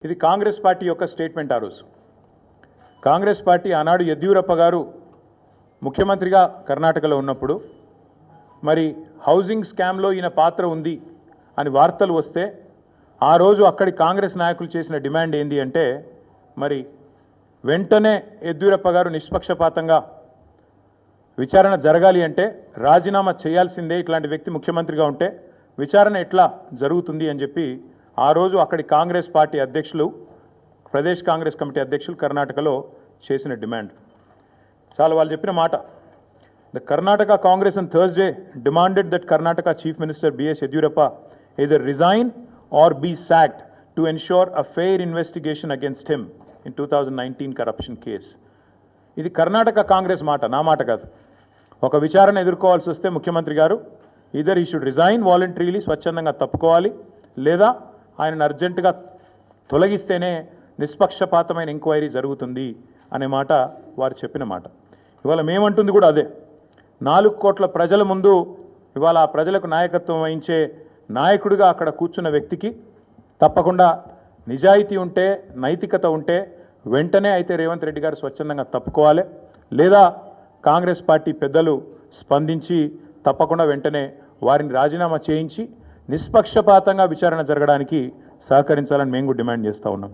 ఇది కాంగ్రెస్ పార్టీ యొక్క స్టేట్మెంట్. ఆ రోజు కాంగ్రెస్ పార్టీ ఆనాడు యెడ్యూరప్ప గారు ముఖ్యమంత్రిగా కర్ణాటకలో ఉన్నప్పుడు మరి హౌసింగ్ స్కామ్లో ఈయన పాత్ర ఉంది అని వార్తలు వస్తే ఆ రోజు అక్కడి కాంగ్రెస్ నాయకులు చేసిన డిమాండ్ ఏంది అంటే మరి వెంటనే యెడ్యూరప్ప గారు నిష్పక్షపాతంగా విచారణ జరగాలి అంటే రాజీనామా చేయాల్సిందే, ఇట్లాంటి వ్యక్తి ముఖ్యమంత్రిగా ఉంటే విచారణ ఎట్లా జరుగుతుంది అని చెప్పి ఆ రోజు అక్కడి కాంగ్రెస్ పార్టీ అధ్యక్షులు, ప్రదేశ్ కాంగ్రెస్ కమిటీ అధ్యక్షులు కర్ణాటకలో చేసిన డిమాండ్ చాలా వాళ్ళు చెప్పిన మాట. The Karnataka Congress on Thursday demanded that Karnataka Chief Minister B.S. Yediyurappa either resign or be sacked to ensure a fair investigation against him in 2019 corruption case. ఇది కర్ణాటక కాంగ్రెస్ మాట, నా మాట కాదు. ఒక విచారణ ఎదుర్కోవాల్సి వస్తే ముఖ్యమంత్రి గారు ఈదర్ ఈ షుడ్ రిజైన్ వాలంటరీలీ, స్వచ్ఛందంగా తప్పుకోవాలి, లేదా ఆయనను అర్జెంటుగా తొలగిస్తేనే నిష్పక్షపాతమైన ఎంక్వైరీ జరుగుతుంది అనే మాట వారు చెప్పిన మాట. ఇవాళ మేమంటుంది కూడా అదే. 4 కోట్ల ప్రజల ముందు ఇవాళ ఆ ప్రజలకు నాయకత్వం వహించే నాయకుడిగా అక్కడ కూర్చున్న వ్యక్తికి తప్పకుండా నిజాయితీ ఉంటే, నైతికత ఉంటే వెంటనే అయితే రేవంత్ రెడ్డి గారు స్వచ్ఛందంగా తప్పుకోవాలి, లేదా కాంగ్రెస్ పార్టీ పెద్దలు స్పందించి తప్పకుండా వెంటనే వారిని రాజీనామా చేయించి నిష్పక్షపాతంగా విచారణ జరగడానికి సహకరించాలని మేము కూడా డిమాండ్ చేస్తూ ఉన్నాం.